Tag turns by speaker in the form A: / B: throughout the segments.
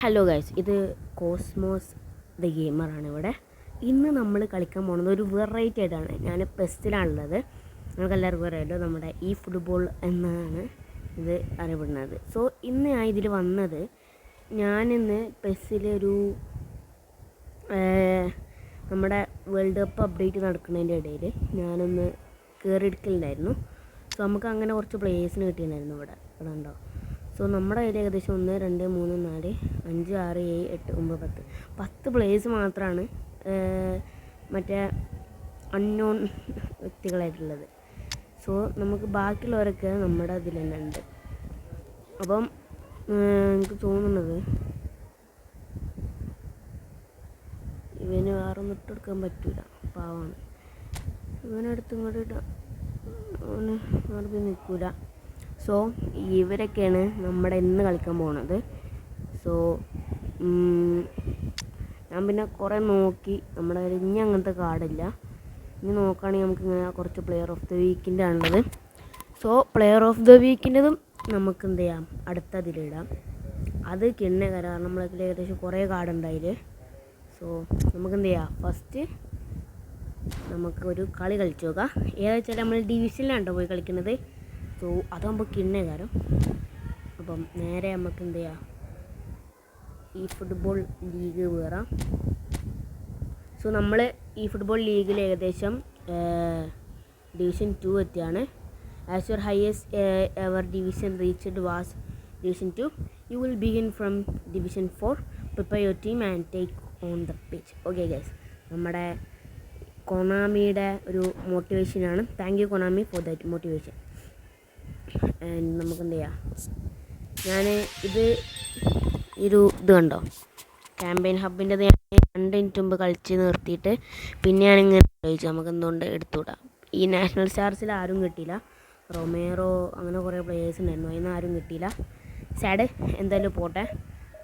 A: Hello guys, ഇത് cosmos the ഗെയിമറാണ്. ഇവിടെ ഇന്ന് നമ്മൾ കളിക്കാൻ പോകുന്നത് ഒരു വെറൈറ്റി ആയിട്ടാണ്. ഞാൻ പെസ്റ്റിലാണുള്ളത്. നമുക്ക് എല്ലാവർക്കും അറിയാമല്ലോ, നമ്മുടെ ഈ ഫുട്ബോൾ എന്നാണ് ഇത് അറിയപ്പെടുന്നത്. സോ ഇന്ന് ഞാൻ ഇതിൽ വന്നത്, ഞാനിന്ന് പെസ്സിലൊരു നമ്മുടെ വേൾഡ് കപ്പ് അപ്ഡേറ്റ് നടക്കുന്നതിൻ്റെ ഇടയിൽ ഞാനൊന്ന് കയറിയെടുക്കലുണ്ടായിരുന്നു. സോ നമുക്ക് അങ്ങനെ കുറച്ച് പ്ലേയേഴ്സിന് കിട്ടിയിട്ടുണ്ടായിരുന്നു. ഇവിടെ ഉണ്ടോ? സോ നമ്മുടെ കയ്യിൽ ഏകദേശം 1 2 3 4 5 6 7 8 9 10 പ്ലേയേഴ്സ് മാത്രമാണ് മറ്റേ അൺനോൺ വ്യക്തികളായിട്ടുള്ളത്. സോ നമുക്ക് ബാക്കിയുള്ളവരൊക്കെ നമ്മുടെ ഇതിൽ തന്നെ ഉണ്ട്. അപ്പം എനിക്ക് തോന്നുന്നത് ഇവന് വേറൊന്നും ഇട്ടെടുക്കാൻ പറ്റില്ല, പാവമാണ്. ഇവനെടുത്ത് ഇങ്ങോട്ട് ഇട്ടാൽ അവന് മാറി നിൽക്കില്ല. സോ ഇവരൊക്കെയാണ് നമ്മുടെ ഇന്ന് കളിക്കാൻ പോകുന്നത്. സോ ഞാൻ പിന്നെ കുറേ നോക്കി, നമ്മുടെ കയ്യിൽ ഇനി അങ്ങനത്തെ കാർഡില്ല. ഇനി നോക്കുകയാണെങ്കിൽ നമുക്ക് ഇങ്ങനെ കുറച്ച് പ്ലെയർ ഓഫ് ദ വീക്കിൻ്റെ ആണുള്ളത്. സോ പ്ലെയർ ഓഫ് ദ വീക്കിൻ്റെതും നമുക്ക് എന്ത് ചെയ്യാം, അടുത്തതിലിടാം. അത് കാരണം നമ്മളതിൽ ഏകദേശം കുറേ കാർഡ് ഉണ്ടായിൽ. സോ നമുക്ക് എന്ത് ചെയ്യാം, ഫസ്റ്റ് നമുക്കൊരു കളി കളിച്ചു നോക്കാം. ഏതാ വെച്ചാൽ നമ്മൾ ഡിവിഷനിലാണ് പോയി കളിക്കുന്നത്. സോ അതാകുമ്പോൾ കിണ്ണകാരം. അപ്പം നേരെ നമുക്ക് എന്ത് ചെയ്യാം, ഈ ഫുട്ബോൾ ലീഗ് കയറാം. സോ നമ്മൾ ഈ ഫുട്ബോൾ ലീഗിൽ ഏകദേശം ഡിവിഷൻ 2 എത്തിയാണ്. As your highest ever division reached was division 2. You will begin from division 4. Prepare your team and take on the pitch. Okay guys, നമ്മുടെ കൊണാമിയുടെ ഒരു മോട്ടിവേഷനാണ്. Thank you Konami for that motivation. And നമുക്ക് എന്ത് ചെയ്യാം, ഞാൻ ഇത് കണ്ടോ, ക്യാമ്പയിൻ ഹബിൻ്റെത് ഞാൻ 2 മിനിറ്റ് മുമ്പ് കളിച്ച് നിർത്തിയിട്ട് പിന്നെ ഞാനിങ്ങനെ ചോദിച്ചു നമുക്ക് എന്തുകൊണ്ട് എടുത്തുകൂടാം. ഈ നാഷണൽ സ്റ്റാർസിൽ ആരും കിട്ടിയില്ല. റൊമേറോ അങ്ങനെ കുറേ പ്ലേയേഴ്സ് ഉണ്ടായിരുന്നു, അതിന് ആരും കിട്ടിയില്ല. സാഡ്, എന്തായാലും പോട്ടെ.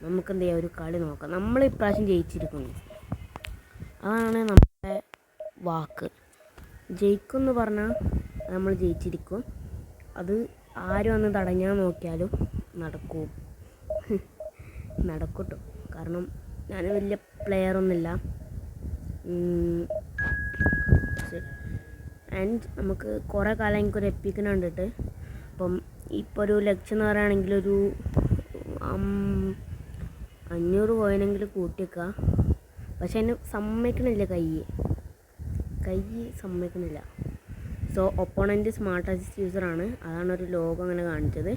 A: നമുക്ക് എന്ത് ചെയ്യാം, ഒരു കളി നോക്കാം. നമ്മൾ ഇപ്രാവശ്യം ജയിച്ചിരിക്കുന്നു, അതാണ് നമ്മുടെ വാക്ക്. ജയിക്കും എന്ന് പറഞ്ഞാൽ നമ്മൾ ജയിച്ചിരിക്കും. അത് ആരും വന്ന് തടഞ്ഞാൽ നോക്കിയാലും നടക്കൂട്ടോ. കാരണം ഞാൻ വലിയ പ്ലെയറൊന്നുമില്ല. ആൻഡ് നമുക്ക് കുറേ കാലം എനിക്കൊരു എപ്പിക്കിന് കണ്ടിട്ട്, അപ്പം ഇപ്പോൾ ഒരു ലക്ഷം എന്ന് പറയുകയാണെങ്കിൽ ഒരു 500 കോയിനെങ്കിലും കൂട്ടിയേക്കുക. പക്ഷെ അതിന് സമ്മതിക്കണില്ല, കൈ സമ്മതിക്കണില്ല. സോ ഒപ്പോണൻറ്റ് സ്മാർട്ട് അസിസ്റ്റ് യൂസറാണ്, അതാണ് ഒരു ലോഗോ അങ്ങനെ കാണിച്ചത്.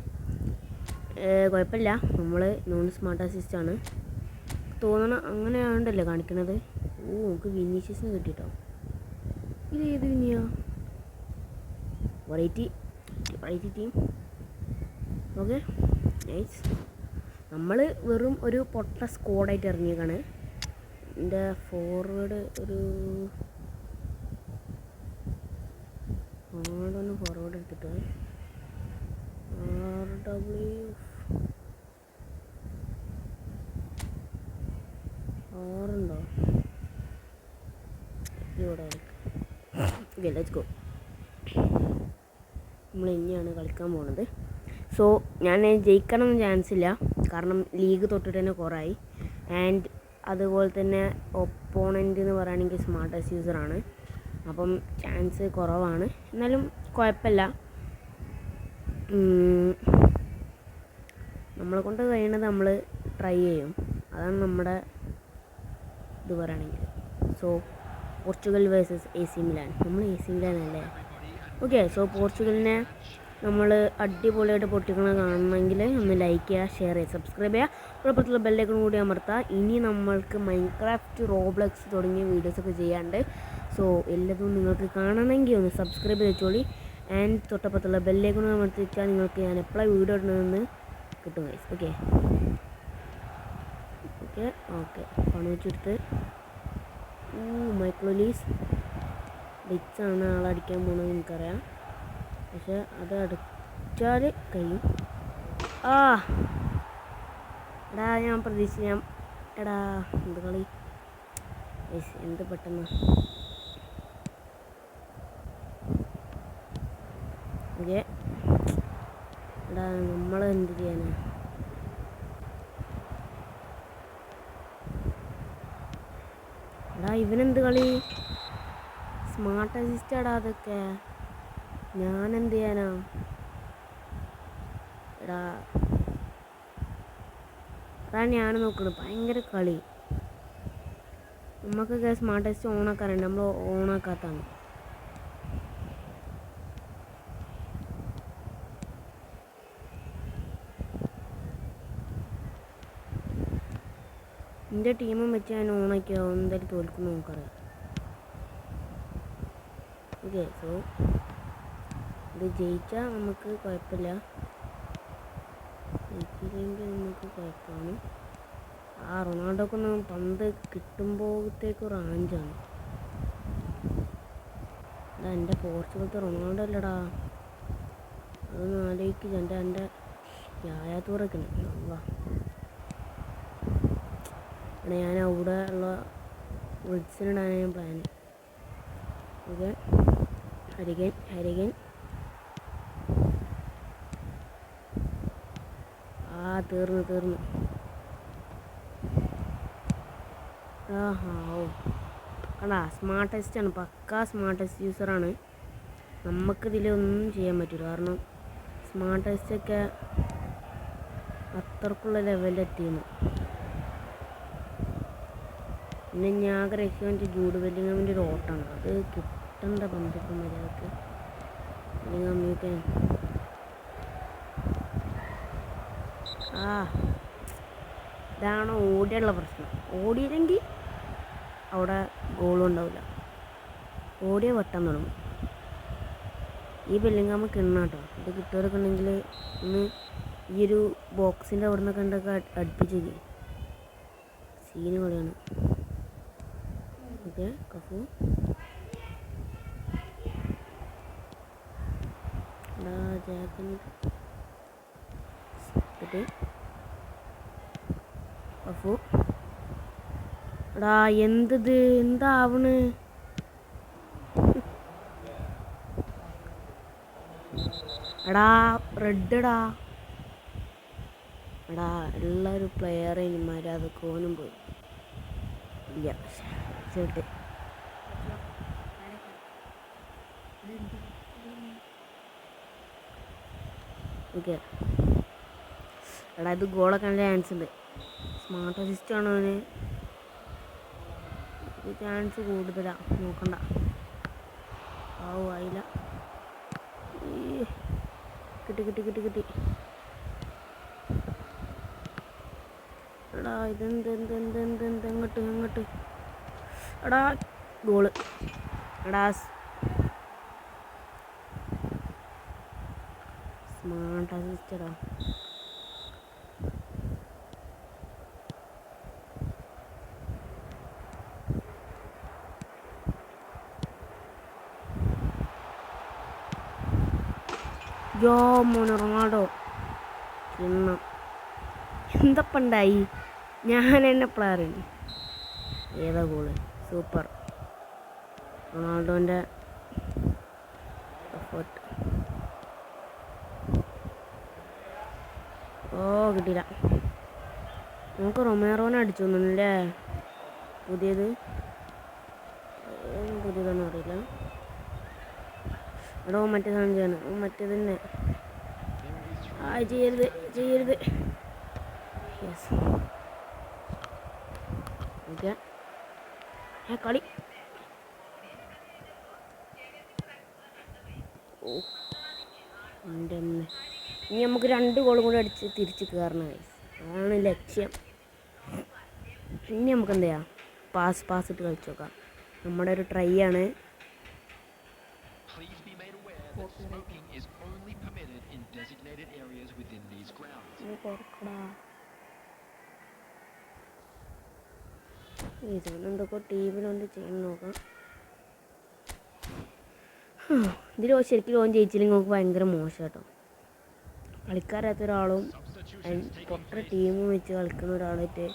A: കുഴപ്പമില്ല, നമ്മൾ നോൺ സ്മാർട്ട് അസിസ്റ്റാണ് തോന്നണം. അങ്ങനെ ആണ്ടല്ലേ കാണിക്കണത്. നമുക്ക് വിനീഷ്യസിന് കിട്ടിയിട്ടോ. ഇത് ഏത് വിനിയാ? Variety team. Okay nice. നമ്മൾ വെറും ഒരു പൊട്ട സ്ക്വാഡായിട്ട് ഇറങ്ങിയേക്കാണ്. എൻ്റെ ഫോർവേഡ് ഫോർവേഡ് എടുത്തിട്ട് ആറുണ്ടോ ഇവിടെ? Let's go. നമ്മൾ ഇനിയാണ് കളിക്കാൻ പോകുന്നത്. സോ ഞാൻ ജയിക്കണമെന്ന് ചാൻസ് ഇല്ല, കാരണം ലീഗ് തൊട്ടിട്ട് തന്നെ കുറവായി. ആൻഡ് അതുപോലെ തന്നെ ഒപ്പോണൻ്റ് എന്ന് പറയുകയാണെങ്കിൽ സ്മാർട്ടസ് യൂസറാണ്, അപ്പം ചാൻസ് കുറവാണ്. എന്നാലും കുഴപ്പമില്ല, നമ്മളെ കൊണ്ട് കഴിയണത് നമ്മൾ ട്രൈ ചെയ്യും. അതാണ് നമ്മുടെ ഇത് പറയുകയാണെങ്കിൽ. So Portugal versus AC Milan. നമ്മൾ AC മിലാൻ അല്ലേ? ഓക്കെ. സോ പോർച്ചുഗലിനെ നമ്മൾ അടിപൊളിയായിട്ട് പൊട്ടിക്കണം കാണണമെങ്കിൽ ഒന്ന് ലൈക്ക് ചെയ്യുക, ഷെയർ ചെയ്യുക, സബ്സ്ക്രൈബ് ചെയ്യുക, കുഴപ്പത്തിലുള്ള ബെല്ലൈക്കൺ കൂടി അമർത്തുക. ഇനി നമ്മൾക്ക് മൈൻക്രാഫ്റ്റ്, റോബ്ലക്സ് തുടങ്ങിയ വീഡിയോസൊക്കെ ചെയ്യാണ്ട്. സോ എല്ലാതും നിങ്ങൾക്ക് കാണണമെങ്കിൽ ഒന്ന് സബ്സ്ക്രൈബ് ചെയ്ത് വെച്ചോളി. ആൻഡ് തൊട്ടപ്പുറത്തുള്ള ബെല്ലൈക്കൺ അമർത്തിച്ചാൽ നിങ്ങൾക്ക് ഞാൻ എപ്പോഴാണ് വീഡിയോ ഇടുന്നതെന്ന് കിട്ടും ഗൈസ്. ഓക്കെ പണം വെച്ചെടുത്ത് മൈക്രോലീസ് ഡിച്ചാണ് ആളടിക്കാൻ പോകുന്നത് എനിക്കറിയാം. പക്ഷെ അത് അടിച്ചാൽ കഴിയും. എടാ ഞാൻ പ്രതീക്ഷിച്ച് എടാ എന്ത് കളി, എന്ത് പെട്ടെന്ന്. ഓക്കെ എടാ നമ്മൾ എന്ത് ചെയ്യാനാ? ഇവനെന്ത് കളി? സ്മാർട്ട് അസിസ്റ്റാടാ അതൊക്കെ. ഞാനെന്ത് ചെയ്യാനാ? എടാ അതാണ് ഞാൻ നോക്കുന്നത്. ഭയങ്കര കളി. നമുക്കൊക്കെ സ്മാർട്ട് അസിസ്റ്റ് ഓണാക്കാറുണ്ട്, നമ്മൾ ഓണാക്കാത്താണ്. എൻ്റെ ടീമും വെച്ച് ഞാൻ ഓണാക്കിയോ എന്തായാലും തോൽക്കുന്നു നമുക്കറിയാം. ഓക്കെ, സോ ഇത് ജയിച്ചാൽ നമുക്ക് കുഴപ്പമില്ല, ജയിച്ചില്ലെങ്കിൽ നമുക്ക് കുഴപ്പമാണ്. ആ റൊണാൾഡോക്കൊന്ന് പന്ത് കിട്ടുമ്പോഴത്തേക്ക് റാഞ്ചാണ്. എൻ്റെ പോർച്ചുഗലത്തെ റൊണാൾഡോ അല്ലടാ, അതൊന്ന് ആലോചിക്കില്ല. എൻ്റെ യായാത്തൂറൊക്കെ ഉണ്ട്. ഞാൻ അവിടെ ഉള്ള വിളിച്ചിടാനാണ് ഞാൻ പ്ലാൻ. ഓക്കെ, ഹരികൻ തീർന്നു. ഓ കണ്ടാ, സ്മാർട്ട് അസിസ്റ്റാണ്, പക്കാ സ്മാർട്ട് അസിസ്റ്റ് യൂസറാണ്. നമുക്കിതിലൊന്നും ചെയ്യാൻ പറ്റില്ല, കാരണം സ്മാർട്ട് അസിസ്റ്റൊക്കെ അത്രക്കുള്ള ലെവലിലെത്തിയിരുന്നു. പിന്നെ ഞാൻ ആഗ്രഹിക്കുന്ന ജൂഡ് ബെല്ലിങ്ങാമിൻ്റെ ഒരു ഓട്ടമാണ്, അത് കിട്ടേണ്ട പന്തിപ്പം മര്യാദക്ക്. ബെല്ലിങ്ങാമിയൊക്കെ ഇതാണ് ഓടിയുള്ള പ്രശ്നം. ഓടിയില്ലെങ്കിൽ അവിടെ ഗോളും ഉണ്ടാവില്ല, ഓടിയ വെട്ടാൻ തുടങ്ങും. ഈ ബെല്ലിങ്ങാമ് കിണ്ണാട്ടോ, ഇത് കിട്ടുന്നവരൊക്കെ ഉണ്ടെങ്കിൽ ഒന്ന് ഈ ഒരു ബോക്സിൻ്റെ അവിടെ നിന്ന് കണ്ടൊക്കെ അടുപ്പിച്ചേക്ക്. സീന് കളിയാണ്. ഓക്കെ, കഫു കഫു എടാ എന്തത്, എന്താവണ്? എടാ റെഡടാ. എടാ എല്ലാവരും പ്ലെയറിന്മാർ അത് കോനും പോയി. ഇല്ല ചേട്ട് ഓക്കെ. എടാ ഇത് ഗോളൊക്കെ നല്ല ചാൻസ് ഉണ്ട്. സ്മാർട്ട് അസിസ്റ്റ് ആണോ അവന്? ഇത് ചാൻസ് കൂടുതലാണ്, നോക്കണ്ട. ആയില്ല. കിട്ടി. എടാ ഇതെന്ത് അങ്ങോട്ട്. എടാ ഗോള്. എടാ സ്മാർട്ട് അസിസ്റ്റടാ. മോനെ റൊണാൾഡോ കിണ്ണം. എന്തപ്പണ്ടായി? ഞാൻ എന്നെ പ്ലെയറിന് ഏതാ ഗോള്? Super റൊണാൾഡോൻ്റെ effort. കിട്ടിയില്ല. നമുക്ക് റൊമേറോനെ അടിച്ചു തോന്നുന്നല്ലേ പുതിയതൊന്നും അറിയില്ല. എടോ മറ്റേ സാധനം ചെയ്യണം, മറ്റേത് തന്നെ. ചെയ്യരുത്. Yes okay. കളി എൻ്റെ അമ്മ. ഇനി നമുക്ക് 2 ഗോളും കൂടി അടിച്ച് തിരിച്ച് കയറണം, അതാണ് ലക്ഷ്യം. ഇനി നമുക്ക് എന്താ ചെയ്യാം, പാസ് ഇട്ട് കളിച്ച് നോക്കാം. നമ്മുടെ ഒരു ട്രൈ ആണ്. എന്തൊക്കെ ടീമിലൊന്ന് ചെയ്യാൻ നോക്കാം. ഇതിൽ ശരിക്കും ലോൺ ജയിച്ചില്ലെങ്കിൽ നമുക്ക് ഭയങ്കര മോശം കേട്ടോ. കളിക്കാരാത്ത ഒരാളും പൊട്ട ടീമും വെച്ച് കളിക്കുന്ന ഒരാളായിട്ട്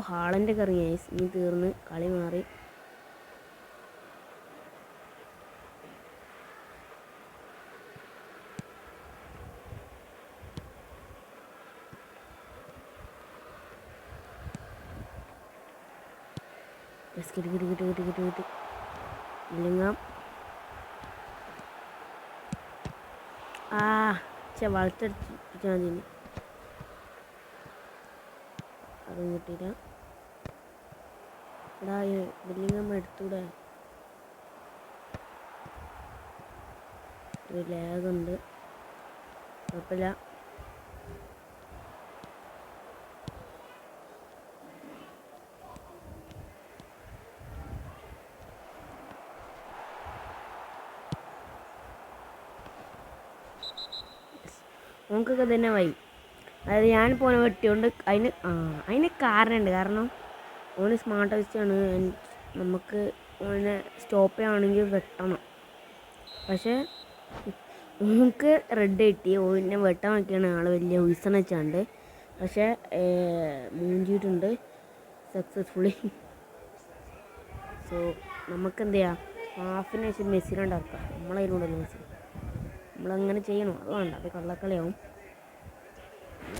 A: ഹാളൻ്റെ കറിഞ്ഞ ഇനി തീർന്ന് കളി മാറി. യെസ് കിട്ടി കിട്ടി കിട്ടി കിട്ടി കിട്ടി കിട്ടി ഇല്ലെങ്കിൽ ആ വളച്ചടിച്ചാൽ മതി. അതും കിട്ടിയില്ല. എടാ ബില്ലിങ്ങമ്മ എടുത്തൂടെ? ഒരു ലാഗുണ്ട്, കുഴപ്പമില്ല. നമുക്കൊക്കെ തന്നെ വൈ. അതായത് ഞാൻ പോണ വെട്ടിയോണ്ട് അതിന് കാരണമുണ്ട്. കാരണം ഓന് സ്മാർട്ട് വെച്ചാണ് നമുക്ക് ഓനെ സ്റ്റോപ്പ് ചെയ്യുകയാണെങ്കിൽ വെട്ടണം. പക്ഷേ നമുക്ക് റെഡ് കിട്ടി. ഓനെ വെട്ടാൻ നോക്കിയാണ് ആൾ വലിയ ഉത്സവം വെച്ചാണ്ട്. പക്ഷേ മൂഞ്ചിയിട്ടുണ്ട് സക്സസ്ഫുള്ളി. സോ നമുക്കെന്ത് ചെയ്യാം, ഹാഫിന് വെച്ച് മെസ്സിലുണ്ടാക്കാം. നമ്മളതിലൂടെയല്ല മെസ്സി, നമ്മളങ്ങനെ ചെയ്യണം. അത് വേണ്ട, അത് കള്ളക്കളിയാവും.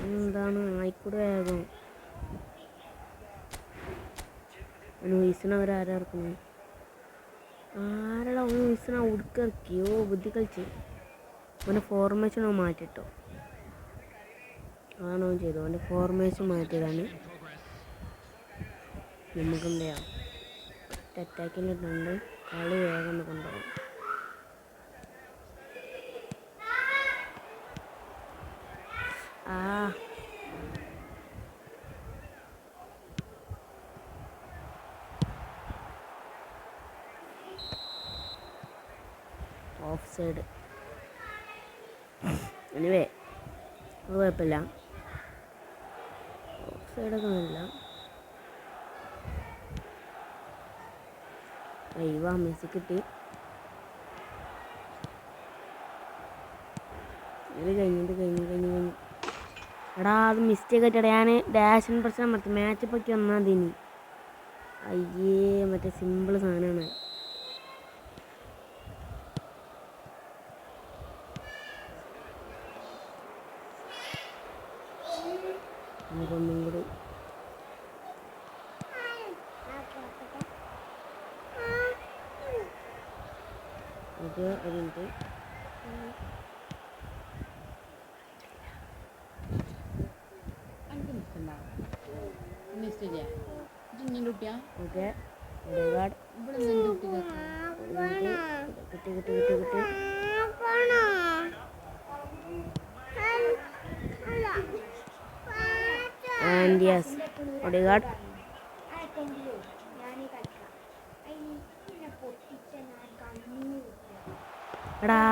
A: എന്താണ് ആയിക്കൂടെ വേഗം അവരാരാ ഇറക്കുന്നത്? ആരാടാ ഉത്സവ ഉടുക്കിറക്കിയോ? ബുദ്ധി കളിച്ച് അവൻ്റെ ഫോർമേഷൻ മാറ്റിട്ടോ. അതാണ് അവൻ ചെയ്തത്, അവൻ്റെ ഫോർമേഷൻ മാറ്റിയതാണ്. നമുക്കെന്ത് ചെയ്യാം, അറ്റാക്കിലിട്ടുണ്ട്. കളി വേഗം കൊണ്ടുപോകും. ഓഫ് സൈഡ് എനിവേ അത് കുഴപ്പമില്ല. ഓഫ് സൈഡൊക്കെ ഒന്നുമില്ല. അയ്യോ മെസ്സി കിട്ടി. ഇത് കഴിഞ്ഞു. എടാ അത് മിസ്റ്റേക്ക് ആയിട്ടാ. ഞാൻ ഡാഷൻ പ്രശ്നം മറ്റേ മാച്ചപ്പ് ഒക്കെ ഒന്നാതിനി. അയ്യേ മറ്റേ സിമ്പിൾ സാധനമാണ്. നമുക്കൊന്നും കൂടി ഒരു മിനിറ്റ്. ഓക്കെ കിട്ടി. ആൻഡ് യെസ് ഒടികാട്. എടാ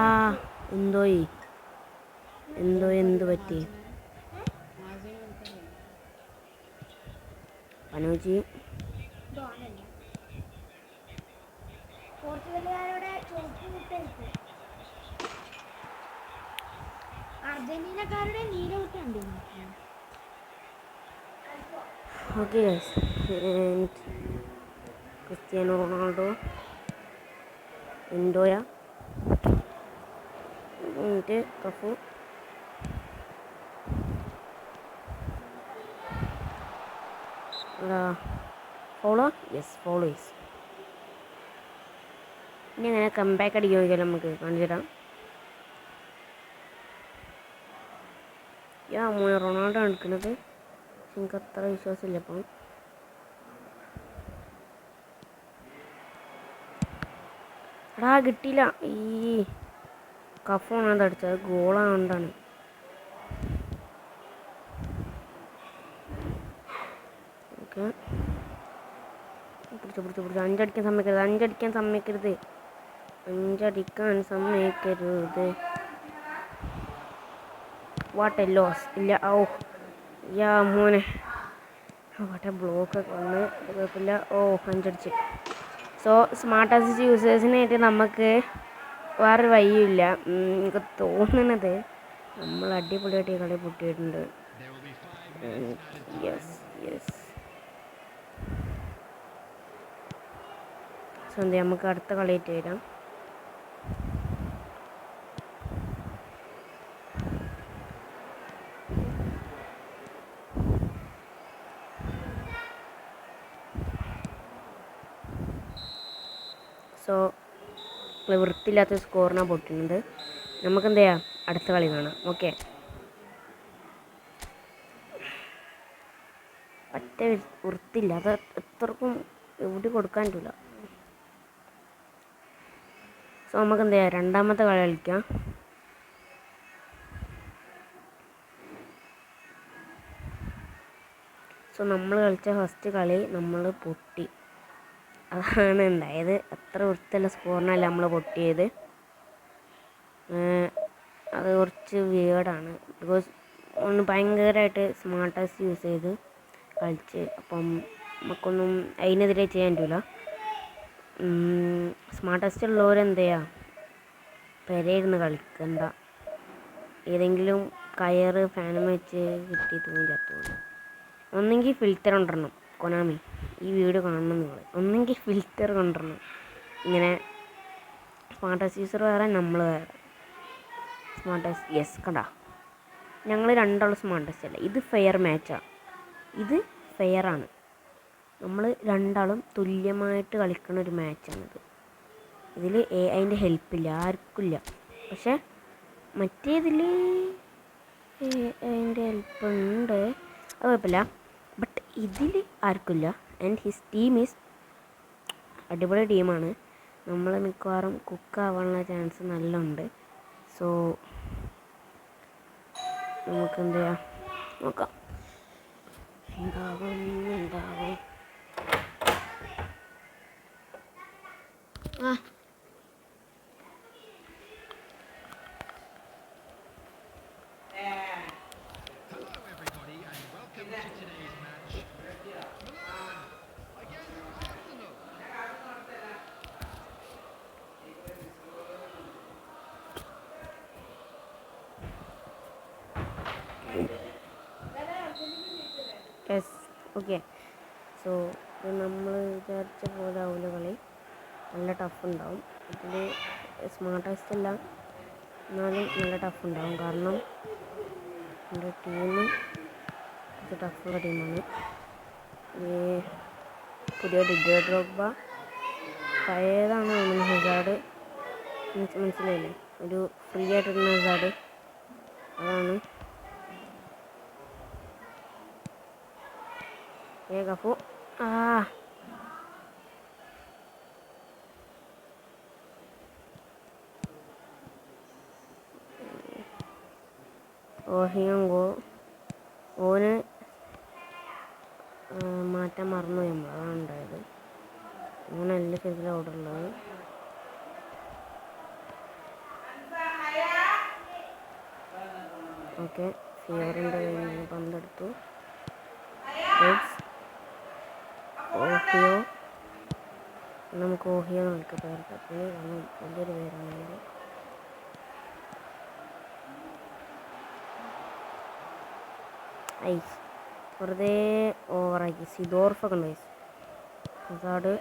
A: എന്ത് പറ്റി പനോജി?
B: അർജന്റീനക്കാരുടെ നീലമുട്ടുണ്ട്.
A: ഓക്കെ ക്രിസ്ത്യാനോ റൊണാൾഡോ എൻഡോയ Cafu follow yes follow yes. ഇനി അങ്ങനെ കംബാക്ക് അടിക്കാൻ നോക്കിയാൽ നമുക്ക് കാണിച്ചു തരാം. മോനെ റൊണാൾഡോ എടുക്കുന്നത് എനിക്ക് അത്ര വിശ്വാസമില്ല. അപ്പം എടാ കിട്ടിയില്ല. ഈ കഫോണ് അത് അടിച്ചത്, ഗോളാണ്ടാണ്. ഓക്കെ പിടിച്ചു. അഞ്ചടിക്കാൻ സമ്മതിക്കരുത്. What a loss. ഇല്ല മോനെ വാട്ടെ ബ്ലോക്കൊക്കെ വന്ന് കുഴപ്പമില്ല. അഞ്ചടിച്ച്. സോ സ്മാർട്ട് അസിസ്റ്റ് യൂസേഴ്സിനായിട്ട് നമുക്ക് വേറൊരു വഴിയില്ല. എനിക്ക് തോന്നുന്നത് നമ്മൾ അടിപൊളിയായിട്ട് കളി പൊട്ടിയിട്ടുണ്ട്. യെസ് സോ നമുക്ക് അടുത്ത കളിയായിട്ട് വരാം. സോ വൃത്തിയില്ലാത്ത സ്കോറിനാണ് പൊട്ടുന്നത്. നമുക്കെന്ത് ചെയ്യാം, അടുത്ത കളി കാണാം. ഓക്കെ, പറ്റ വൃത്തിയില്ല, അത് എത്രക്കും എവിടെ കൊടുക്കാൻ പറ്റില്ല. സോ നമുക്ക് എന്ത് ചെയ്യാം, രണ്ടാമത്തെ കളി കളിക്കാം. സോ നമ്മൾ കളിച്ച ഫസ്റ്റ് കളി നമ്മൾ പൊട്ടി. അതാണ് ഉണ്ടായത്. അത്ര വൃത്തിയുള്ള സ്കോറിനല്ല നമ്മൾ പൊട്ടിയത്. അത് കുറച്ച് വിയേർഡാണ്. ബിക്കോസ് ഒന്ന് ഭയങ്കരമായിട്ട് സ്മാർട്ടസ്റ്റ് യൂസ് ചെയ്ത് കളിച്ച്. അപ്പം നമുക്കൊന്നും അതിനെതിരെ ചെയ്യാൻ പറ്റില്ല. സ്മാർട്ടസ്റ്റ് ഉള്ളവരെന്ത് ചെയ്യുക, പെരയിരുന്ന് കളിക്കണ്ട. ഏതെങ്കിലും കയറ് ഫാനും വെച്ച് കിട്ടി തൂങ്ങി ചത്തുകൊണ്ട്. ഒന്നെങ്കിൽ ഫിൽറ്റർ കൊണ്ടുവരണം. കൊനാമി, ഈ വീഡിയോ കാണണം നിങ്ങൾ. ഒന്നെങ്കിൽ ഫിൽറ്റർ കൊണ്ടുവരണം. ഇങ്ങനെ സ്മാർട്ടസ്റ്റ് യൂസർ വേറെ, നമ്മൾ വേറെ. സ്മാർട്ടസ്റ്റ് യെസ് കണ്ടാ, ഞങ്ങൾ രണ്ടാളും സ്മാർട്ടസ്റ്റ് അല്ല. ഇത് ഫെയർ മാച്ചാണ്. ഇത് ഫെയറാണ്. നമ്മൾ രണ്ടാളും തുല്യമായിട്ട് കളിക്കുന്ന ഒരു മാച്ചാണിത്. ഇതിൽ അതിൻ്റെ ഹെൽപ്പില്ല, ആർക്കില്ല. പക്ഷേ മറ്റേതിൽ അതിൻ്റെ ഹെൽപ്പ് ഉണ്ട്, അത് കുഴപ്പമില്ല. ബട്ട് ഇതിൽ ആർക്കില്ല. ആൻഡ് ഹിസ് ടീം ഈസ് അടിപൊളി ടീമാണ്. നമ്മൾ മിക്കവാറും കുക്കാവാനുള്ള ചാൻസ് നല്ല ഉണ്ട്. സോ നമുക്ക് എന്ത് ചെയ്യാം, നോക്കാം എന്താകും. Yes, okay. സോ ഇത് നമ്മൾ വിചാരിച്ച പോലെ ആവില്ല കളി. നല്ല ടഫ് ഉണ്ടാവും. ഇതിൽ സ്മാർട്ടസ്റ്റ് അല്ല, എന്നാലും നല്ല ടഫ് ഉണ്ടാവും. കാരണം എൻ്റെ ടീം ഇത് ടഫുള്ള ടീമാണ്. ഈ പുതിയ ഡിഡിയർ ഡ്രോഗ്ബ, പഴയതാണ് തോന്നുന്നു ഹസാർഡ്. മനസ്സിലായില്ലേ, ഒരു ഫ്രീ ആയിട്ടിരുന്ന ഹസാർഡ്, അതാണ്. കഫു ഓഹിയങ്കോ ഓന് മാറ്റാൻ മറന്നു നമ്മൾ, അതാണ് ഉണ്ടായത്. ഓനല്ല ശരിക്കും അവിടെ ഉള്ളത്. ഓക്കെ, ഫിയറിൻ്റെ കയ്യിൽ പന്തെടുത്തു. ഓഹിയോ, നമുക്ക് ഓഹിയോ നമുക്ക് പേർക്കത്ത് വലിയൊരു പേരാണെങ്കിൽ. ഐസ് വെറുതെ ഓവറാക്കി. സിഡോർഫൊക്കെ ഉണ്ട് ഐസ്. ഹസാർഡ്,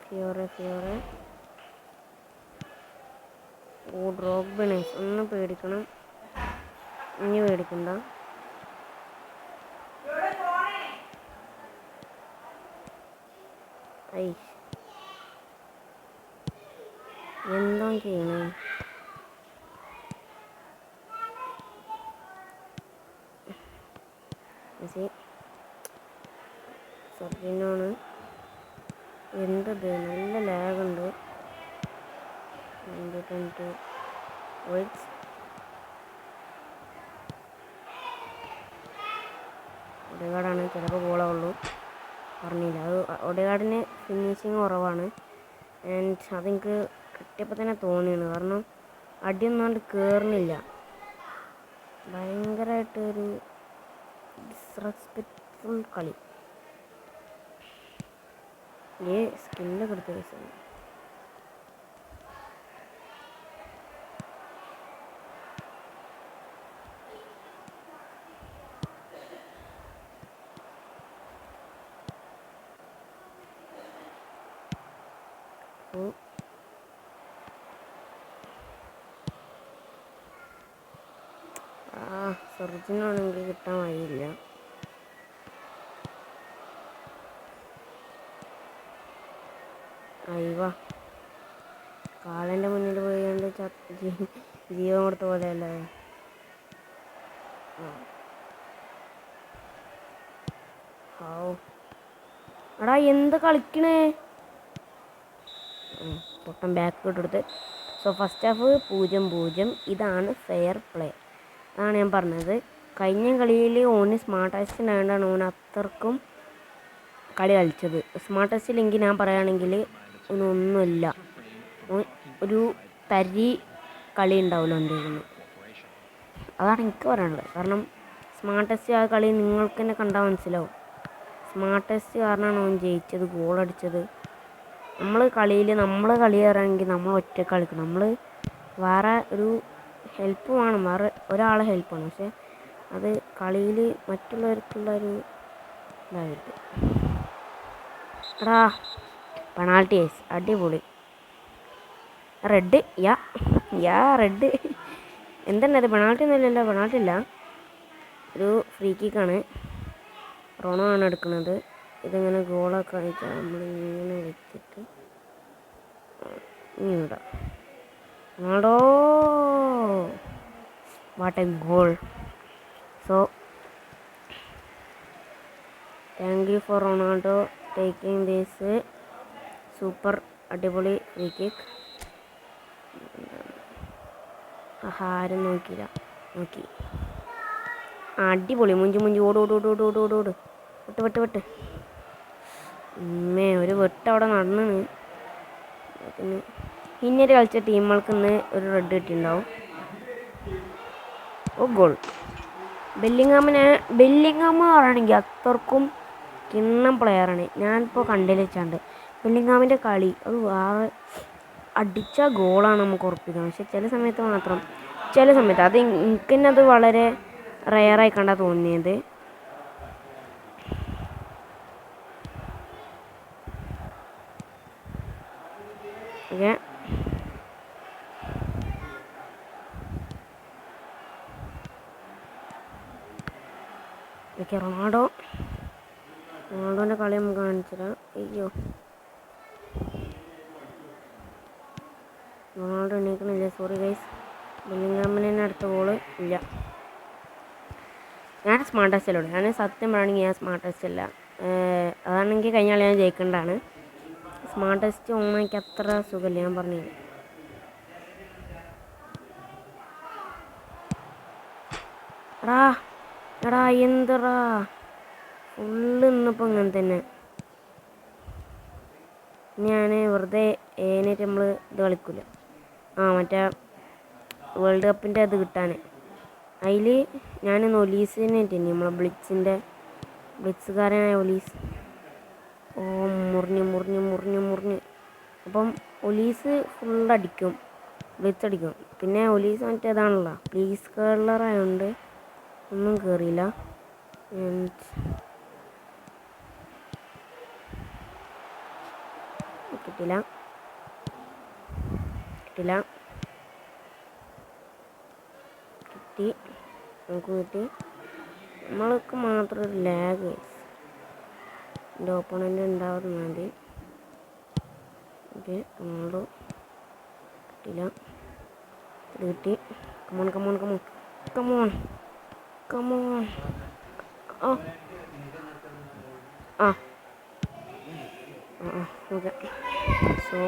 A: ഫിയോറെ. ഓ ഡ്രോഗ്ബ നൈസ്. ഒന്ന് പേടിക്കണം, ഇനി പേടിക്കണ്ട. ഐസ് എന്താ ചെയ്യണേ? സർജിനാണ്. എന്തത് നല്ല ലാഗുണ്ട്. ഒഡേഗാർഡാണ്, ചിലപ്പോൾ ഗോളാവുള്ളൂ. പറഞ്ഞില്ല, അത് ഒഡേഗാർഡിന് ഫിനിഷിങ് കുറവാണ്. ആൻഡ് അതെനിക്ക് കിട്ടിയപ്പോൾ തന്നെ തോന്നിയാണ്. കാരണം അടിയൊന്നും കൊണ്ട് കയറുന്നില്ല. ഭയങ്കരമായിട്ടൊരു ഡിസ്റെസ്പെക്റ്റ്ഫുൾ കളി. സ്കിന്നൊക്കെ എടുത്ത കേസാണ്. സർജിനാണെങ്കിൽ കിട്ടാൻ വഴിയില്ല. അയ്യോ കാളൻ്റെ മുന്നിൽ പോയി കൊണ്ട് ജീവൻ കൊടുത്ത പോലെയല്ലേ. ഓ എടാ എന്ത് കളിക്കണേ. പൊട്ടം ബാക്ക് ഇട്ടെടുത്ത്. So first half 0-0. ഇതാണ് ഫെയർ പ്ലേ. അതാണ് ഞാൻ പറഞ്ഞത്. കഴിഞ്ഞ കളിയിൽ ഓന് സ്മാർട്ട് ടെസ്റ്റിനായതുകൊണ്ടാണ് ഓൻ അത്രക്കും കളി കളിച്ചത്. സ്മാർട്ട് ടെസ്റ്റിലെങ്കിൽ ഞാൻ പറയുകയാണെങ്കിൽ ഒന്നുമില്ല, ഒരു തരി കളി ഉണ്ടാവില്ല എന്തെങ്കിലും. അതാണ് എനിക്ക് പറയാനുള്ളത്. കാരണം സ്മാർട്ട് ടെസ്റ്റ് ആ കളി നിങ്ങൾക്ക് തന്നെ കണ്ടാൽ മനസ്സിലാവും. സ്മാർട്ട് ടെസ്റ്റ് കാരണമാണ് ഓൻ ജയിച്ചത്, ഗോളടിച്ചത്. നമ്മൾ കളി പറയുകയാണെങ്കിൽ നമ്മൾ ഒറ്റ കളിക്കണം. നമ്മൾ വേറെ ഒരു ഹെൽപ്പ് വേണം, വേറെ ഒരാളെ ഹെൽപ്പ് വേണം. പക്ഷെ അത് കളിയിൽ മറ്റുള്ളവർക്കുള്ളൊരു ഇതായിട്ട്. എടാ പെനാൾട്ടി ഐസ് അടിപൊളി. റെഡ് റെഡ് എന്താണ് അത്? പെനാൾട്ടി ഒന്നുമില്ലല്ലോ, പെനാൾട്ടി ഇല്ല, ഒരു ഫ്രീ കിക്കാണ്. റോണോ ആണ് എടുക്കുന്നത്. ഇതിങ്ങനെ ഗോളൊക്കെ കളിച്ചാൽ നമ്മളിങ്ങനെ വെച്ചിട്ട് ഇടാം. Ronaldo what A goal. So thank you for Ronaldo taking this super അടിപൊളി ഫ്രീ കിക്ക്. ആരും നോക്കിയില്ല, നോക്കി. അടിപൊളി മുഞ്ചി ഓട് വെട്ട്. ഒരു വെട്ട് അവിടെ നടന്നാണ്. പിന്നെ ഇന്നൊരു കളിച്ച ടീമുകൾക്ക് ഇന്ന് ഒരു റെഡ് കിട്ടിയിട്ടുണ്ടാവും. ഓ ഗോൾ. ബെല്ലിങ്ങാം പറയുകയാണെങ്കിൽ അത്രക്കും കിണ്ണം പ്ലെയറാണ്. ഞാനിപ്പോൾ കണ്ടതിൽ വെച്ചാണ്ട് ബെല്ലിങ്ങാമിൻ്റെ കളി അത് വേറെ അടിച്ച ഗോളാണ് നമുക്ക് ഉറപ്പിക്കുന്നത്. പക്ഷെ ചില സമയത്ത് അത് എനിക്ക് തന്നെ അത് വളരെ റെയറായി കണ്ടാ തോന്നിയത്. ഓക്കെ റൊണാൾഡോൻ്റെ കളി നമുക്ക് കാണിച്ചുതരാം. അയ്യോ റൊണാൾഡോ എണീക്കണില്ല, സോറി ഗൈസ്. ബെല്ലിങ്ങാമിന് തന്നെ അടുത്ത ഗോള് ഇല്ല. ഞാൻ സ്മാർട്ട് ടെസ്റ്റിലൂടെ സത്യം പറയുകയാണെങ്കിൽ ഞാൻ സ്മാർട്ട് ടെസ്റ്റ് അല്ല. അതാണെങ്കിൽ കഴിഞ്ഞ കളി ഞാൻ ജയിക്കേണ്ടതാണ്. സ്മാർട്ട് ടെസ്റ്റ് ഓണാക്കി അത്ര സുഖമില്ല, ഞാൻ പറഞ്ഞില്ല. എടാ എന്തടാ ഫുള്ള് ഇന്നിപ്പോൾ ഇങ്ങനെ തന്നെ. ഞാൻ വെറുതെ ഏനായിട്ട് നമ്മൾ ഇത് കളിക്കില്ല, മറ്റേ വേൾഡ് കപ്പിൻ്റെ ഇത് കിട്ടാൻ. അതിൽ ഞാൻ ഒലീസിനായിട്ട് നമ്മളെ ബ്ലിറ്റ്സുകാരനായ ഒലീസ്. മുറിഞ്ഞ്. അപ്പം ഒലീസ് ഫുള്ളടിക്കും, ബ്ലിറ്റ്സ് അടിക്കും. പിന്നെ ഒലീസ് മറ്റേതാണല്ലോ പ്ലീസ് കേളറായതുകൊണ്ട് ഒന്നും കയറിയില്ല. കിട്ടില്ല. നമുക്ക് കിട്ടി. നമ്മൾക്ക് മാത്രം ഒരു ലാഗ് എൻ്റെ ഓപ്പണൻ്റ് ഉണ്ടാവാതെ മതി. ഓക്കെ റൊണാൾഡോ കിട്ടില്ല. കിട്ടി. Come on okay. സോ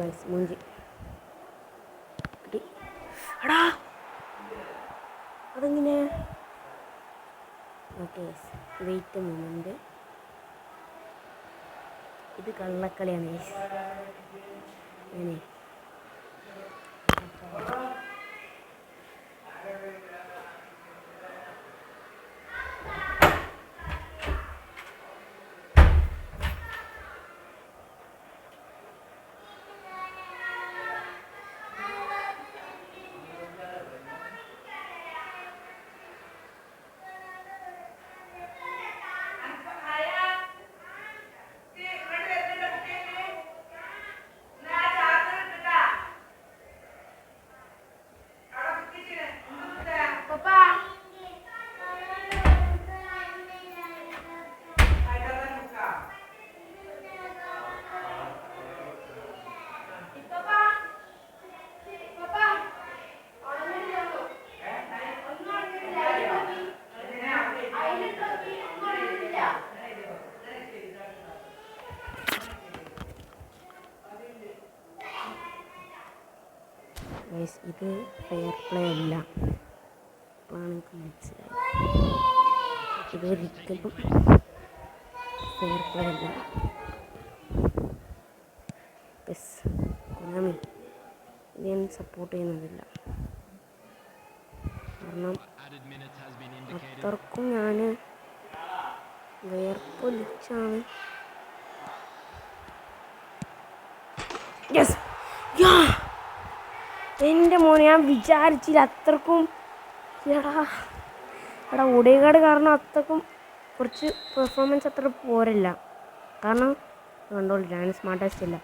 A: ഗൈസ് മൂഞ്ചി കിട്ടി. എടാ അതെങ്ങനെ? Okay wait moment. ഇത് കള്ളക്കളിയാണ് ഗൈസ്. അങ്ങനെ ഇത് ഫെയർ പ്ലേ അല്ല, എനിക്ക് മനസ്സിലായി. ഇതൊരിക്കലും ഫെയർ പ്ലേ അല്ല. കൊനാമി ഇത് ഞാൻ സപ്പോർട്ട് ചെയ്യുന്നതില്ല. കാരണം അത്രക്കും ഞാൻ വേർപ്പൊലിച്ചാണ്. യെസ്, എൻ്റെ മോനെ ഞാൻ വിചാരിച്ചില്ല അത്രക്കും. എടാ ഒഡേഗാർഡ് കാരണം അത്രക്കും കുറച്ച് പെർഫോമൻസ് അത്ര പോരല്ല. കാരണം കണ്ടോളൂ, ഞാൻ സ്മാർട്ടസ്റ്റ് ഇല്ല.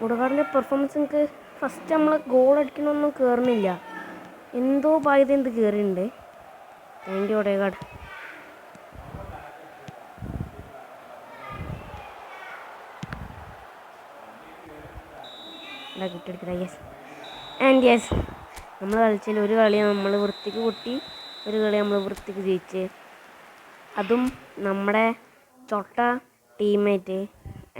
A: ഒഡേഗാർഡിൻ്റെ പെർഫോമൻസ് എനിക്ക് ഫസ്റ്റ് നമ്മൾ ഗോൾ അടിക്കണമൊന്നും കയറുന്നില്ല. എന്തോ ബാധ്യത എന്ത് കയറിയിട്ടുണ്ട്. Thank you Odegaard. കിട്ടിയെടുക്കില്ല. യെസ് ആൻഡ് യെസ്, നമ്മൾ കളിച്ചാൽ ഒരു കളി നമ്മൾ വൃത്തിക്ക് പൊട്ടി, ഒരു കളി നമ്മൾ വൃത്തിക്ക് ജയിച്ച്. അതും നമ്മുടെ ചൊട്ട ടീമേറ്റ്.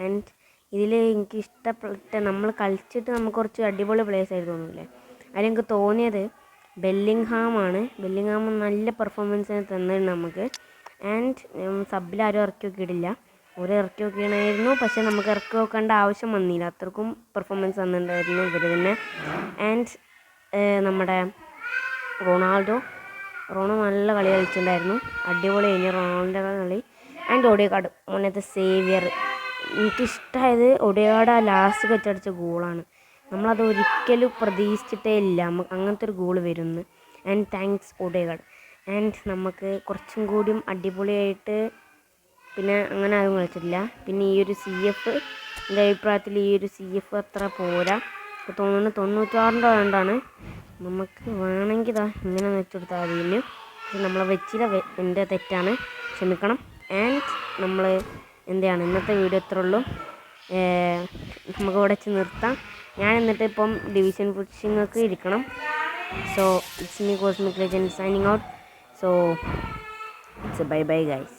A: ആൻഡ് ഇതിൽ എനിക്ക് ഇഷ്ടപ്പെട്ട നമ്മൾ കളിച്ചിട്ട് നമുക്ക് കുറച്ച് അടിപൊളി പ്ലേയേഴ്സ് ആയിട്ട് തോന്നില്ലേ. അതിലെനിക്ക് തോന്നിയത് ബെല്ലിംഗ്ഹാമാണ്. ബെല്ലിംഗ്ഹാം നല്ല പെർഫോമൻസ് തന്നിട്ടുണ്ട് നമുക്ക്. ആൻഡ് സബിലാരും ഇറക്കി നോക്കിയിട്ടില്ല. ഒരു ഇറക്കി നോക്കിയായിരുന്നു, പക്ഷേ നമുക്ക് ഇറക്കി നോക്കേണ്ട ആവശ്യം വന്നില്ല. അത്രക്കും പെർഫോമൻസ് തന്നിട്ടുണ്ടായിരുന്നു ഇവർ തന്നെ. ആൻഡ് നമ്മുടെ റൊണാൾഡോ നല്ല കളി കളിച്ചിട്ടുണ്ടായിരുന്നു. അടിപൊളി കഴിഞ്ഞ റൊണാൾഡോയുടെ കളി. ആൻഡ് ഒഡേഗാർഡ് മോനത്തെ സേവിയർ. എനിക്കിഷ്ടമായത് ഒഡേഗാർഡ് ആ ലാസ്റ്റ് വെച്ചടിച്ച ഗോളാണ്. നമ്മളത് ഒരിക്കലും പ്രതീക്ഷിച്ചിട്ടേ ഇല്ല നമുക്ക് അങ്ങനത്തെ ഒരു ഗോൾ വരുമെന്ന്. And thanks Odegaard. ആൻഡ് നമുക്ക് കുറച്ചും കൂടിയും അടിപൊളിയായിട്ട് പിന്നെ അങ്ങനെ ആരും കളിച്ചിട്ടില്ല. പിന്നെ ഈ ഒരു CF എൻ്റെ അഭിപ്രായത്തിൽ ഈ ഒരു CF അത്ര പോരാ. ഇപ്പോൾ തോന്നുന്നു 96 വേണ്ടാണ്. നമുക്ക് വേണമെങ്കിൽ ഇങ്ങനെ വെച്ചെടുത്താൽ മതി. പക്ഷെ നമ്മളെ വെച്ചില്ല, എൻ്റെ തെറ്റാണ്, ക്ഷമിക്കണം. ആൻഡ് നമ്മൾ എന്താണ് ഇന്നത്തെ വീഡിയോ ഇത്രേ ഉള്ളൂ. നമുക്ക് ഇവിടെ വെച്ച് നിർത്താം. ഞാൻ എന്നിട്ട് ഇപ്പം ഡിവിഷൻ പുഷിങ്ങൊക്കെ ഇരിക്കണം. So it's me cosmic legend signing out. So it's bye bye guys.